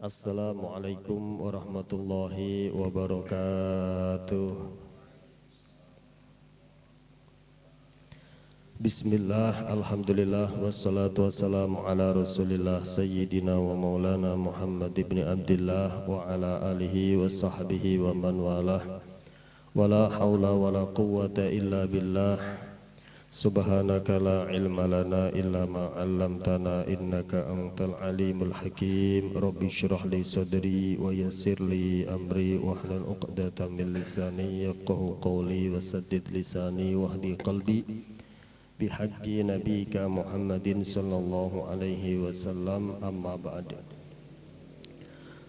Assalamualaikum warahmatullahi wabarakatuh. Bismillah, alhamdulillah, wassalatu wassalamu ala rasulillah Sayyidina wa maulana Muhammad ibn Abdillah wa ala alihi wa sahbihi wa man walah. Wa la hawla wa la quwwata illa billah. Subhanaka la ilma lana illa ma 'allamtana innaka antal alimul hakim. Rabbi shrah li sadri wa yassir li amri wahlul 'uqdatam min lisani yafqahu qawli wasaddid lisani wahdi qalbi bihaqqi nabiyyika Muhammadin sallallahu alaihi wasallam. Amma ba'd.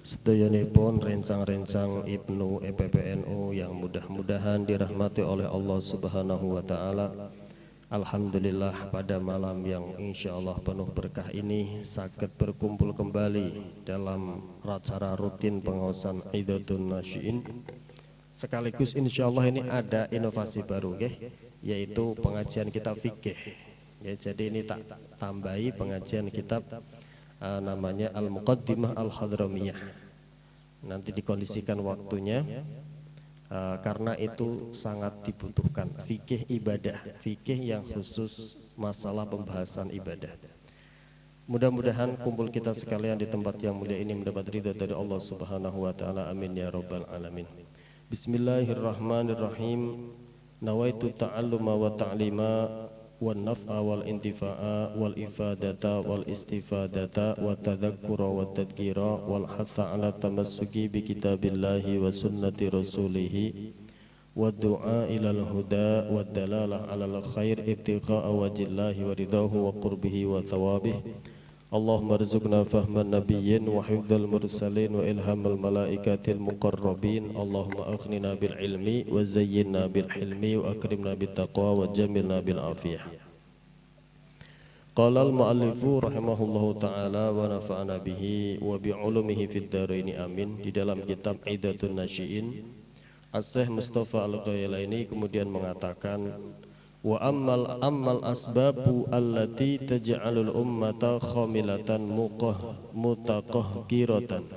Sedayanipun rencang-rencang Ibnu EPPNU yang mudah-mudahan dirahmati oleh Allah Subhanahu wa taala. Alhamdulillah, pada malam yang insyaallah penuh berkah ini sakit berkumpul kembali dalam acara rutin pengawasan Idatul Nasyiin. Sekaligus insyaallah ini ada inovasi baru yaitu pengajian kitab fikih. Ya, jadi ini tak tambahi pengajian kitab namanya Al-Muqaddimah Al-Hadramiyah. Nanti dikondisikan waktunya. Karena itu sangat dibutuhkan fikih ibadah, fikih yang khusus masalah pembahasan ibadah. Mudah-mudahan kumpul kita sekalian di tempat yang mulia ini mendapat ridha dari Allah Subhanahu wa taala. Amin ya rabbal alamin. Bismillahirrahmanirrahim. Nawaitu ta'alluma wa ta'lima wan naf'a wal intifa'a wal ifadata wal istifadata wa tadhakkura wa tadhkira wal hatha ala tamassuki bi kitabillahi wa sunnati rasulih wa du'a ilal huda wa dalalah ala al khair ibtigha'a wajillahi wa ridahu wa qurbihi wa thawabih. Allahumma rizqna fahman nabiyyin wa hifdzal mursalin wa ilhamal malaikatil muqarrabin. Allahumma aghnina bil ilmi wa zayyinna bil hilmi wa akrimna bit taqwa wa jamilna bil afiyah. Qala al muallifu rahimahullahu taala wa nafa'ana bihi wa bi ulumihi fid dharain amin. Di dalam kitab Idatul Nasyiin, As-Syaikh Mustafa Al-Ghayalaini kemudian mengatakan, wa ammal asbabu allati taj'alul ummata khamilatan mutaqahhiratan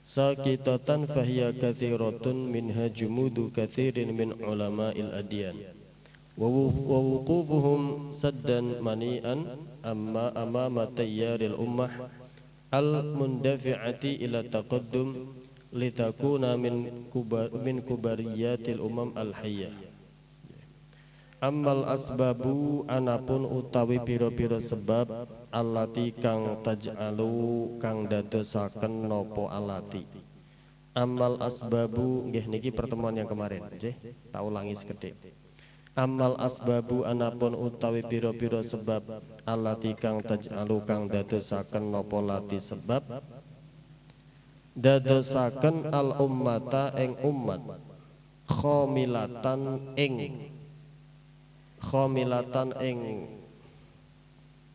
sakitatan fahiya kathiratun minha jumudu kathirin min ulama'il adyan wa wuqufuhum saddan mani'an amama tayyaril ummah al mundafi'ati ila taqaddum litakuna min kubariyatil umam al hayyah. Ammal asbabu anapun utawi pira-pira sebab allati kang taj'alu kang dadosaken napa alati. Ammal asbabu nggih niki pertemuan yang kemarin nggih, tak ulangi sekedhik. Ammal asbabu anapun utawi pira-pira sebab allati kang taj'alu kang dadosaken napa lati sebab dadosaken al ummata ing umat khamilatan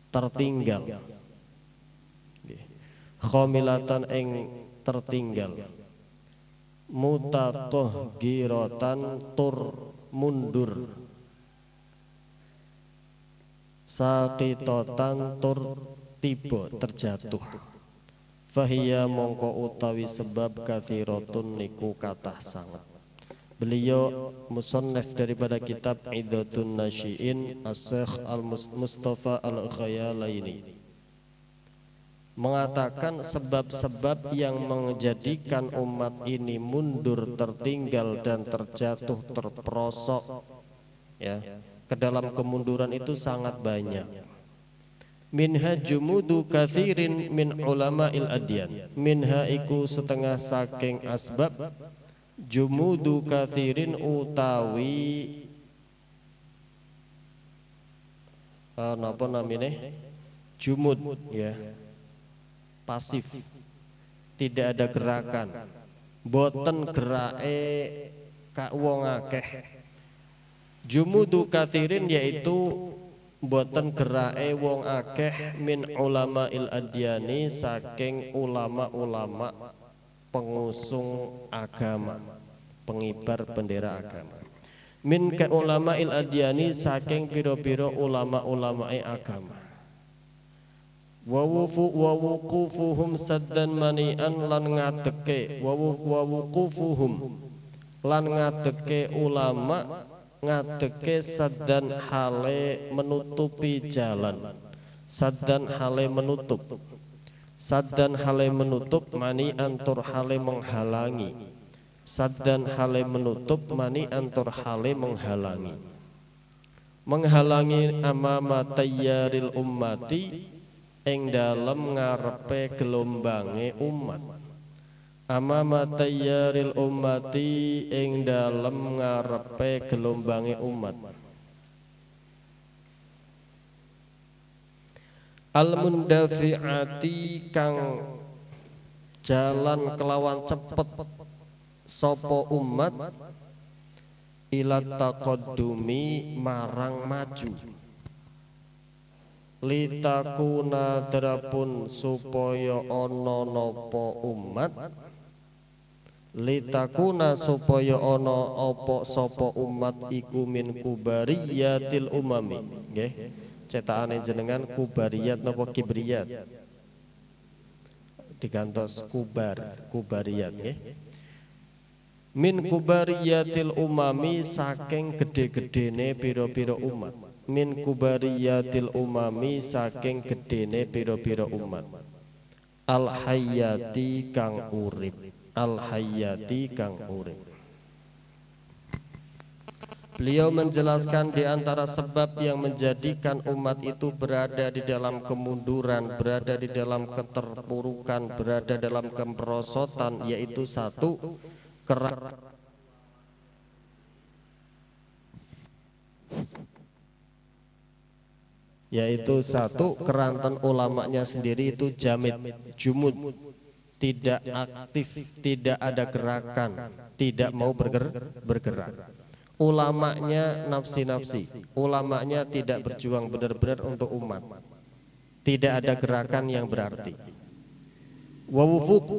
tertinggal. Khamilatan ing tertinggal. Mutaqahhiratan tur mundur. Saqitatan tur tiba terjatuh. Fahiya mongko utawi sebab kathiratun niku kathah sanget. Beliau musannaf daripada kitab Idatul Nasyiin As-Syaikh Al-Mustafa Al-Ghayalaini mengatakan sebab-sebab yang menjadikan umat ini mundur, tertinggal dan terjatuh, terperosok ya, ke dalam kemunduran itu sangat banyak. Minha jumudu kathirin min ulama'il adyan. Minha iku setengah saking asbab jumudu kathirin utawi napa namine jumud ya, pasif, tidak ada gerakan, boten gerake ka wong akeh. Jumudu kathirin yaitu boten gerake wong akeh min ulama'il adyani saking ulama-ulama pengusung agama, pengibar bendera agama. Min ka ulama'il adyani saking pira-pira ulama-ulamae agama. wa wuqufuhum saddan mani'an lan ngadeke wa wuqufuhum lan ngadeke ulama ngadeke saddan hale menutupi jalan, saddan hale menutup, saddan hale menutup mani'an tur hale menghalangi, saddan hale menutup mani'an tur hale menghalangi, menghalangi amama tayyaril ummati ing dalem ngarepe gelombange umat, amama tayyaril ummati ing dalem ngarepe gelombange umat, al mundafi'ati kang jalan kelawan cepet sapa umat ila taqaddumi marang maju, litakuna drapun supaya ana napa umat, litakuna supaya ana apa sapa umat iku min kubariyatil umami. Nggih, cetakane jenengan kubariyat napa kibriyat? Digantos kubariyat nggih. Min kubariyatil umami saking gede-gedene pira-pira umat, min kubariyatil umami saking gedene pira-pira umat, al hayyati kang urip, al hayyati kang urip. Beliau menjelaskan di antara sebab yang menjadikan umat itu berada di dalam kemunduran, berada di dalam keterpurukan, berada dalam kemerosotan, yaitu satu, yaitu satu, keranten ulamanya sendiri itu jamid, jumud, tidak aktif, tidak ada gerakan, tidak mau bergerak. Ulamanya nafsi-nafsi, ulamanya tidak berjuang benar-benar untuk umat, tidak ada gerakan yang berarti.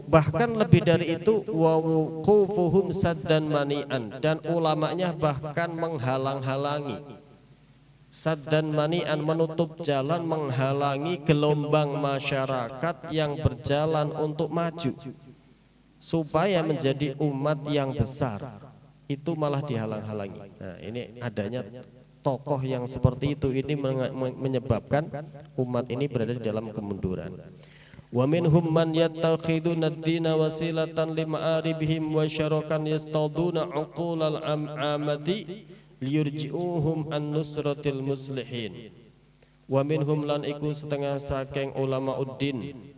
Bahkan lebih dari itu, wawuqufuhum saddan mani'an, dan ulamanya bahkan menghalang-halangi, saddan mani'an menutup jalan, menghalangi gelombang masyarakat yang berjalan untuk maju supaya menjadi umat yang besar, itu malah dihalang-halangi. Nah, ini adanya tokoh yang seperti itu, ini menyebabkan umat ini berada di dalam kemunduran. Wa minhum man yattakhiduna ad-dina wasilatan lima'aribihim wa syarakan yastaduna uqulal amati liyurji'uhum an nusratil muslihin. Wa minhum lan iku setengah saking ulamauddin,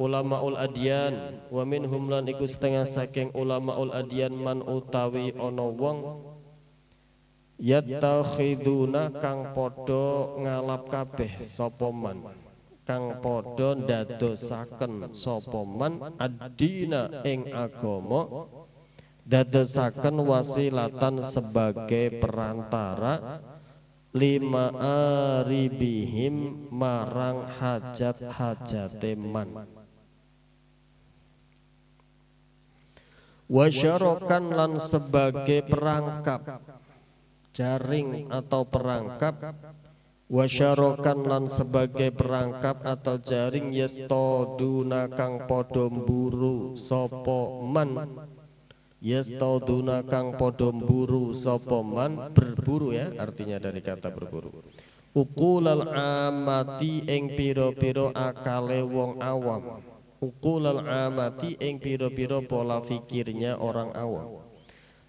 ulamaul adyan, wa minhum lan iku setengah saking ulamaul adyan man utawi ana wong yattakhiduna kang padha ngalap kabeh sapa man, kang padha ndadosaken sapa man ad-dina ing agama, dadosaken wasilatan sebagai perantara lima aribihim marang hajat-hajate man, wasyarakan lan sebagai perangkap, jaring atau perangkap, wasyarakan lan sebagai perangkap atau jaring yastaduna kang padha mburu sapa man, yastaduna kang padha mburu sapa man, berburu ya artinya dari kata berburu, uqulal amati ing pira-pira akale wong awam, uqulal amati ing pira-pira pola fikirnya orang awam,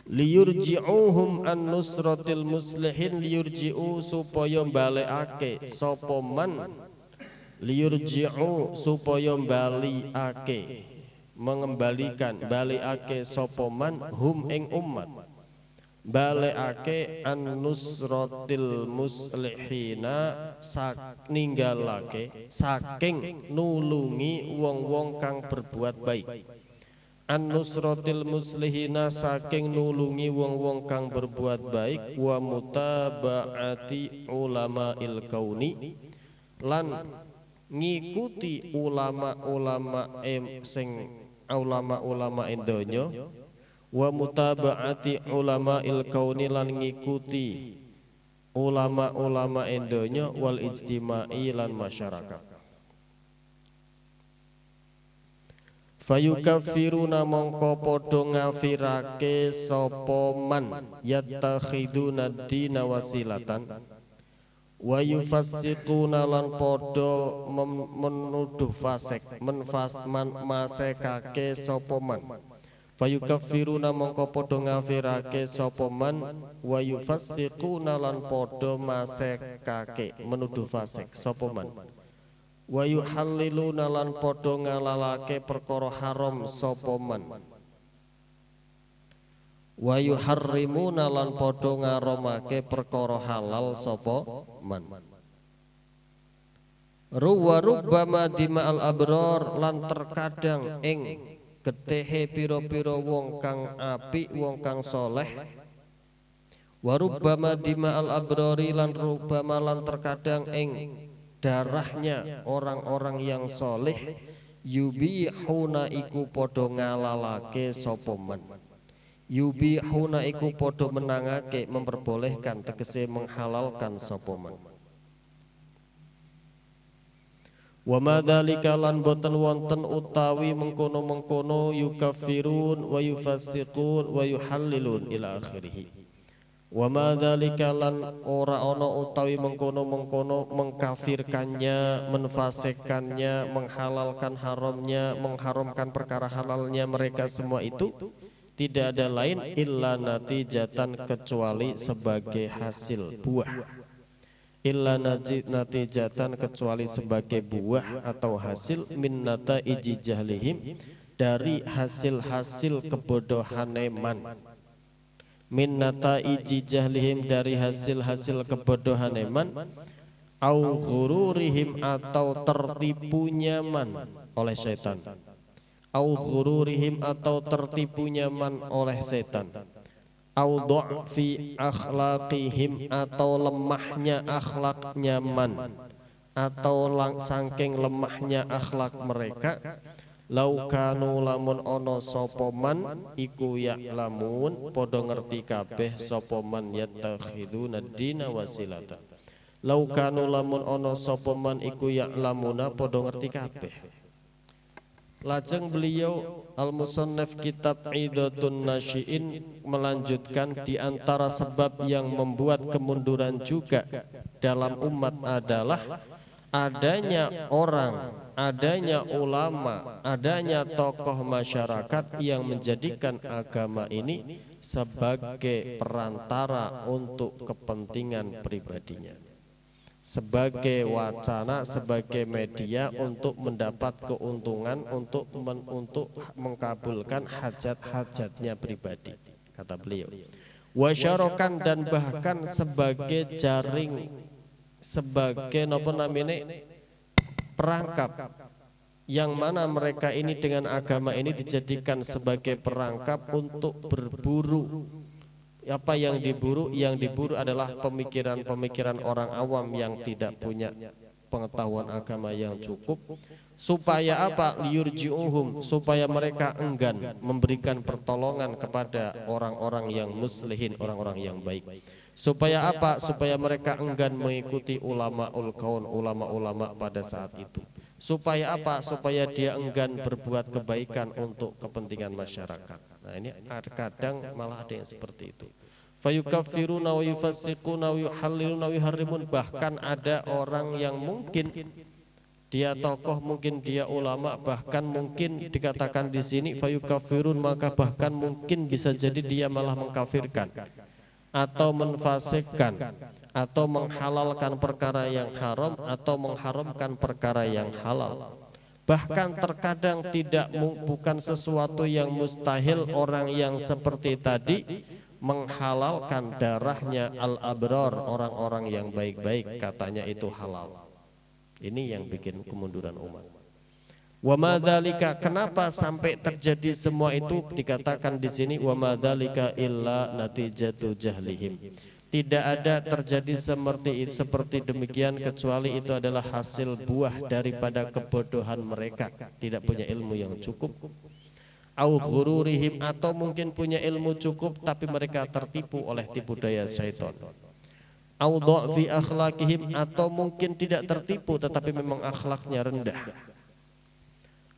liyurji'uhum an nusratil muslihin, liyurji'u supaya balekake sapa man, liyurji'u supaya balikake, mengembalikan, balikake sapa man hum ing umat, balekake an nusratil muslihina ninggalake saking nulungi wong-wong kang berbuat baik, an nusratil muslihina saking nulungi wong-wong kang berbuat baik, wa mutaba'ati ulama'il kauni lan ngikuti ulama-ulama sing ulama-ulama donya, wa mutaba'ati ulama'il kauni lan ngikuti ulama-ulama donya, wal ijtima'i lan masyarakat. Fayukaffiruna mongko padha ngafirake sapa man yattakhiduna dina wasilatan wa yufassiquna lan padha menuduh fasik masekake sapa man. Fayukaffiruna mongko padha ngafirake sapa man wa yufassiquna lan padha masekake menuduh fasik sapa man. Wa yuhalliluna lan padha ngalalake perkara haram sapa man. Wa yuharrimuna lan padha ngaramake perkara halal sapa man. Rubbama dima'al abrar lan terkadang ing getehe pira-pira wong kang apik wong kang soleh. Wa rubbama dima'al abrari lan rubbama lan terkadang ing darahnya orang-orang yang soleh yubihuna iku padha ngalalake sapa man. Yubihuna iku padha menangake memperbolehkan tegese menghalalkan sapa man. Wa madzalika lan boten wonten utawi mengkono-mengkono yukaffirun wa yufassiqun wa yuhallilun ila akhirih. Wa madzalika lan ora ana utawi mengkono-mengkono mengkafirkannya, menfasikkannya, menghalalkan haramnya, mengharamkan perkara halalnya mereka semua itu tidak ada lain illa natijatan kecuali sebagai hasil buah. Illa natijatan kecuali sebagai buah atau hasil min nataiji jahlihim dari hasil-hasil kebodohannya man. Min nataiji jahlihim dari hasil-hasil kebodohannya man au ghururihim atau tertipunya man oleh setan. Au ghururihim atau tertipunya man oleh setan. Au dha'fi akhlaqihim atau lemahnya akhlaknya man atau saking lemahnya akhlak mereka. Lau kanu lamun ono sapa man iku ya'lamun padha ngerti kabeh sapa man yattakhiduna dina wasilata. Lau kanu lamun ono sapa man iku ya'lamuna padha ngerti kabeh. Lajeng beliau Al-Musannaf kitab Idatun Nasyi'in melanjutkan di antara sebab yang membuat kemunduran juga dalam umat adalah adanya orang, adanya ulama, adanya tokoh masyarakat yang menjadikan agama ini sebagai perantara untuk kepentingan pribadinya, sebagai wacana, sebagai media untuk mendapat keuntungan, untuk mengkabulkan hajat-hajatnya pribadi, kata beliau. Wasyarokan dan bahkan sebagai jaring, sebagai perangkap, yang mana mereka ini dengan agama ini dijadikan sebagai perangkap untuk berburu. Apa yang diburu? Yang diburu adalah pemikiran-pemikiran orang awam yang tidak punya pengetahuan agama yang cukup. Supaya apa? Liyurji'uhum, supaya mereka enggan memberikan pertolongan kepada orang-orang yang muslihin, orang-orang yang baik. Supaya apa? Supaya mereka enggan mengikuti ulama-ul kaun, ulama-ulama pada saat itu. Supaya apa? Supaya dia enggan berbuat kebaikan untuk kepentingan masyarakat. Nah, ini kadang malah ada yang seperti itu. Fayukaffiruna wa yufassiquna wa yuhalliluna wa yuharrimun. Bahkan ada orang yang mungkin dia tokoh, mungkin dia ulama, bahkan mungkin dikatakan di sini fayukaffirun, maka bahkan mungkin bisa jadi dia malah mengkafirkan atau menfasikkan atau menghalalkan perkara yang haram atau mengharamkan perkara yang halal. Bahkan terkadang bukan sesuatu yang mustahil orang yang seperti tadi menghalalkan darahnya al-abrar, orang-orang yang baik-baik, katanya itu halal. Ini yang bikin kemunduran umat. Wa madzalika, kenapa sampai terjadi semua itu? Dikatakan di sini wa madzalika illa natijatu jahlihim. Tidak ada terjadi seperti demikian kecuali itu adalah hasil buah daripada kebodohan mereka, tidak punya ilmu yang cukup. Au ghururihim, atau mungkin punya ilmu cukup tapi mereka tertipu oleh tipu daya syaitan. Au dha'fi akhlaqihim, atau mungkin tidak tertipu tetapi memang akhlaknya rendah.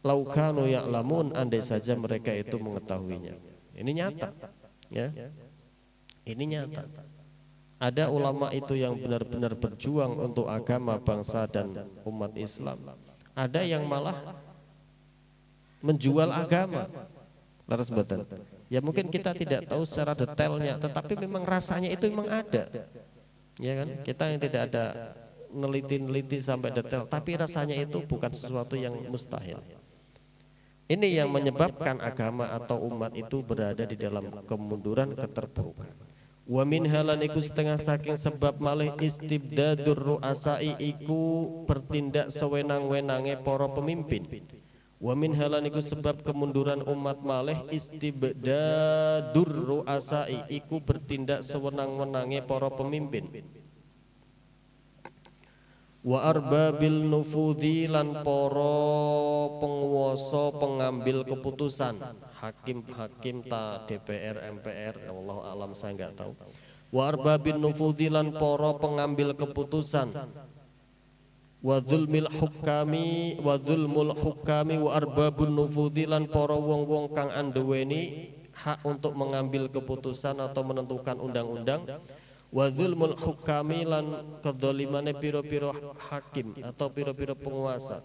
Laukanu ya'lamun, andai saja mereka itu mengetahuinya. Ini nyata, ya. Ini nyata. Ada ulama itu yang benar-benar berjuang untuk agama, bangsa dan umat Islam. Ada yang malah menjual agama. Laras mboten. Ya mungkin kita tidak tahu secara detailnya, tetapi memang rasanya itu memang ada. Ya kan? Kita yang tidak ada neliti-neliti sampai detail, tapi rasanya itu bukan sesuatu yang mustahil. Ini yang menyebabkan agama atau umat itu berada di dalam kemunduran, keterpurukan. Wa min halan iku setengah saking sebab malih istibdadur ru'asai iku bertindak sewenang-wenange para pemimpin. Wa min halan iku sebab kemunduran umat malih istibdadur ru'asai iku bertindak sewenang-wenange para pemimpin. Wa arbabil nufudhi lan para penguasa pengambil keputusan, hakim-hakim ta DPR MPR, wallahu alam saya enggak tahu. Wa arbabil nufudhi lan para pengambil keputusan, wa zulmil hukami wa zulmul hukami wa arbabun nufudhi lan para wong-wong kang anduweni hak untuk mengambil keputusan atau menentukan undang-undang. Wa zulmul hukami lan kedzalimane pira-pira hakim atau pira-pira penguasa.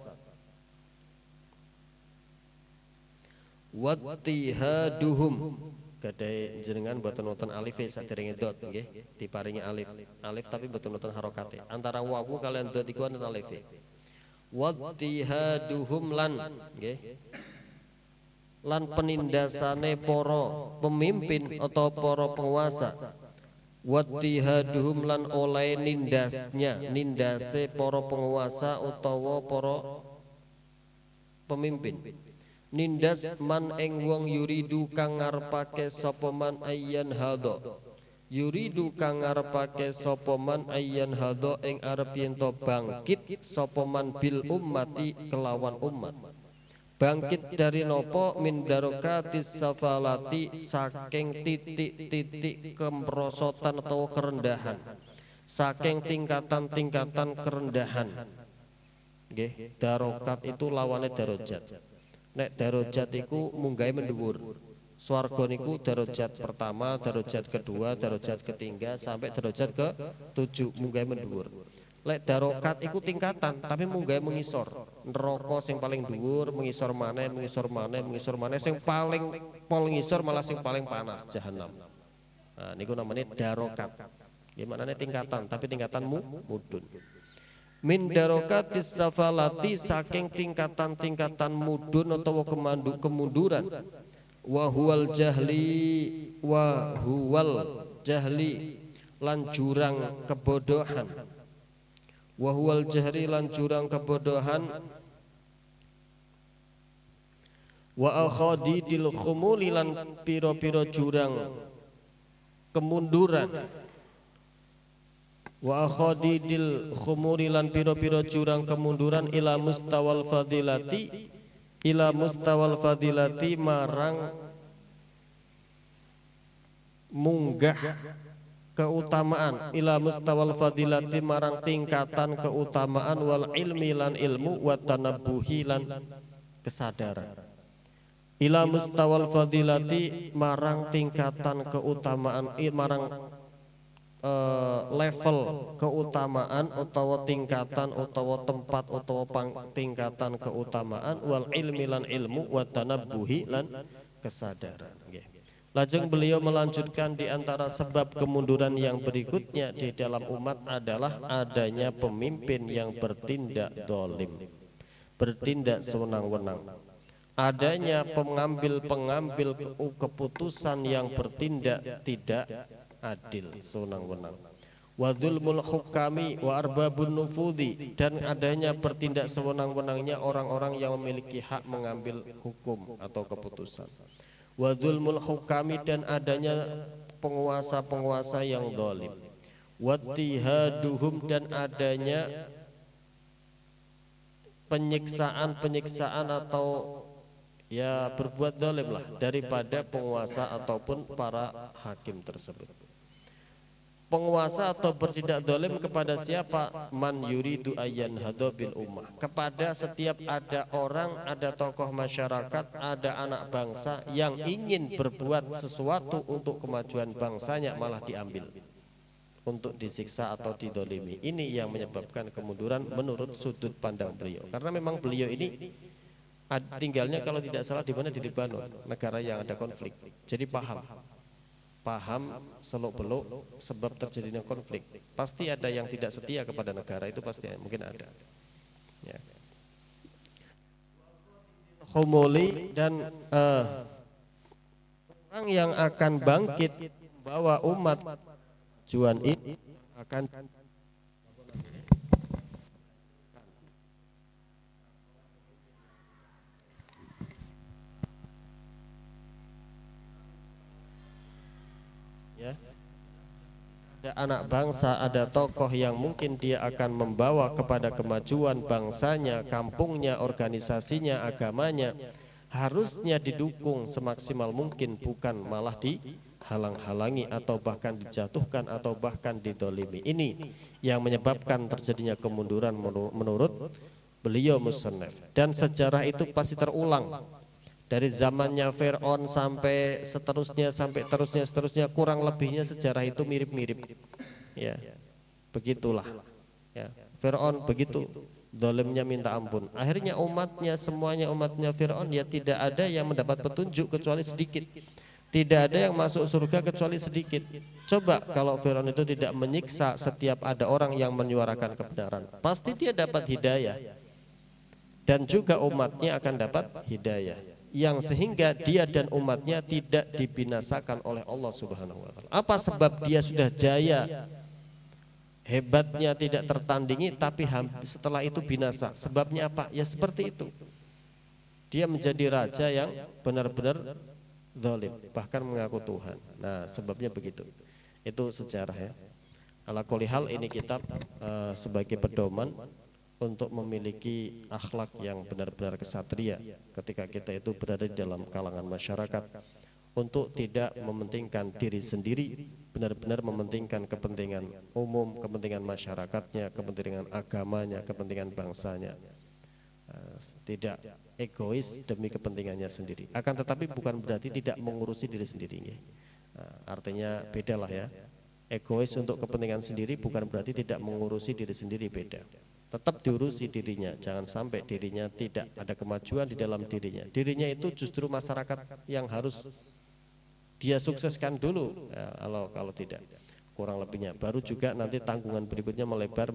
Wattihaduhum, gadai jenengan boten wonten alif sadèrèngé dot nggih, diparingi alif. Alif tapi boten wonten harokate. Antara wawu kalian dot iku wonten alif. Wattihaduhum lan nggih. Lan penindasane para pemimpin atau para penguasa. Wattihaduhum lan oleh nindasnya, nindase para penguasa utawa para pemimpin. Nindas man ing wong yuridu kang ngarepake sapa man ayyan hadha. Yuridu kang ngarepake sapa man ayyan hadha ing arep yen to bangkit sapa man bil ummati kelawan umat. Bangkit dari nopo min darokatis safalati, saking titik-titik kemerosotan atau kerendahan, saking tingkatan-tingkatan kerendahan. Nggih, darokat itu lawane darajat. Nek darajat iku munggahe mendhuwur. Swarga niku darajat pertama, darajat kedua, darajat ketiga sampai darajat ke-7 munggahe mendhuwur. Lek darokat iku tingkatan, tapi munggah mengisor. Neraka sing paling dhuwur, mengisor maneh, mengisor maneh, mengisor maneh, sing paling pol ngisor malah sing paling panas, jahanam. Nah, niku namanya darokat. Gimana nih tingkatan, tapi tingkatan mudun. Min darokatis safalati, saking tingkatan-tingkatan mudun atau kemunduran. Wa huwal jahli lan jurang kebodohan. Wahwal jahri lan jurang kebodohan. Wa akhadidil khumuli lan piro-piro jurang kemunduran. Wa akhadidil khumuri lan piro-piro jurang kemunduran ila mustawal fadilati marang munggah keutamaan, ila mustawal fadilati marang tingkatan keutamaan, wal ilmi lan ilmu, wa tanabbuhi lan kesadaran. Ila mustawal fadilati marang tingkatan keutamaan, marang level keutamaan utawa tingkatan utawa tempat utawa tingkatan keutamaan, wal ilmi lan ilmu, wa tanabbuhi lan kesadaran. Lajeng beliau melanjutkan di antara sebab kemunduran yang berikutnya di dalam umat adalah adanya pemimpin yang bertindak zalim, bertindak sewenang-wenang. Adanya pengambil keputusan yang bertindak tidak adil, sewenang-wenang. Wa dzulmul hukami wa arbabun nufudhi, dan adanya bertindak sewenang-wenangnya orang-orang yang memiliki hak mengambil hukum atau keputusan. Wa dzulmul hukami, dan adanya penguasa-penguasa yang zalim. Wattihaduhum, dan adanya penyiksaan-penyiksaan atau ya berbuat zalim lah daripada penguasa ataupun para hakim tersebut. penguasa atau bertindak zalim kepada siapa? Man yuridu ayyan hadobil ummah, kepada setiap ada orang, ada tokoh masyarakat, ada anak bangsa yang ingin berbuat sesuatu untuk kemajuan bangsanya malah diambil untuk disiksa atau didolimi. Ini yang menyebabkan kemunduran menurut sudut pandang beliau. Karena memang beliau ini tinggalnya kalau tidak salah di mana, di Lebanon, negara yang ada konflik. Jadi paham seluk-beluk sebab terjadinya konflik. Pasti ada yang tidak setia kepada negara, itu pasti mungkin ada. Ya. Humuli dan orang yang akan bangkit membawa umat tujuan ini akan ya. Ada anak bangsa, ada tokoh yang mungkin dia akan membawa kepada kemajuan bangsanya, kampungnya, organisasinya, agamanya, harusnya didukung semaksimal mungkin, bukan malah dihalang-halangi atau bahkan dijatuhkan atau bahkan didolimi. Ini yang menyebabkan terjadinya kemunduran menurut beliau musannaf. Dan sejarah itu pasti terulang dari zamannya Fir'aun sampai seterusnya, kurang lebihnya sejarah itu mirip-mirip. Ya, begitulah. Ya, Fir'aun begitu, zalimnya minta ampun. Akhirnya semuanya umatnya Fir'aun ya tidak ada yang mendapat petunjuk kecuali sedikit. Tidak ada yang masuk surga kecuali sedikit. Coba kalau Fir'aun itu tidak menyiksa setiap ada orang yang menyuarakan kebenaran, pasti dia dapat hidayah. Dan juga umatnya akan dapat hidayah, yang sehingga dia dan umatnya tidak dibinasakan oleh Allah Subhanahu wa taala. Apa sebab dia sudah jaya, hebatnya tidak tertandingi, tapi setelah itu binasa? Sebabnya apa? Ya seperti itu. Dia menjadi raja yang benar-benar zalim, bahkan mengaku Tuhan. Nah, sebabnya begitu. Itu sejarah ya. Ala kulli hal, ini kitab sebagai pedoman untuk memiliki akhlak yang benar-benar kesatria ketika kita itu berada di dalam kalangan masyarakat, untuk tidak mementingkan diri sendiri, benar-benar mementingkan kepentingan umum, kepentingan masyarakatnya, kepentingan agamanya, kepentingan bangsanya. Tidak egois demi kepentingannya sendiri. Akan tetapi bukan berarti tidak mengurusi diri sendiri. Artinya bedalah ya. Egois untuk kepentingan sendiri bukan berarti tidak mengurusi diri sendiri, beda. Tetap diurusi dirinya, jangan sampai dirinya tidak ada kemajuan di dalam dirinya. Dirinya itu justru masyarakat yang harus dia sukseskan dulu. Ya, kalau tidak, kurang lebihnya. Baru juga nanti tanggungan berikutnya melebar.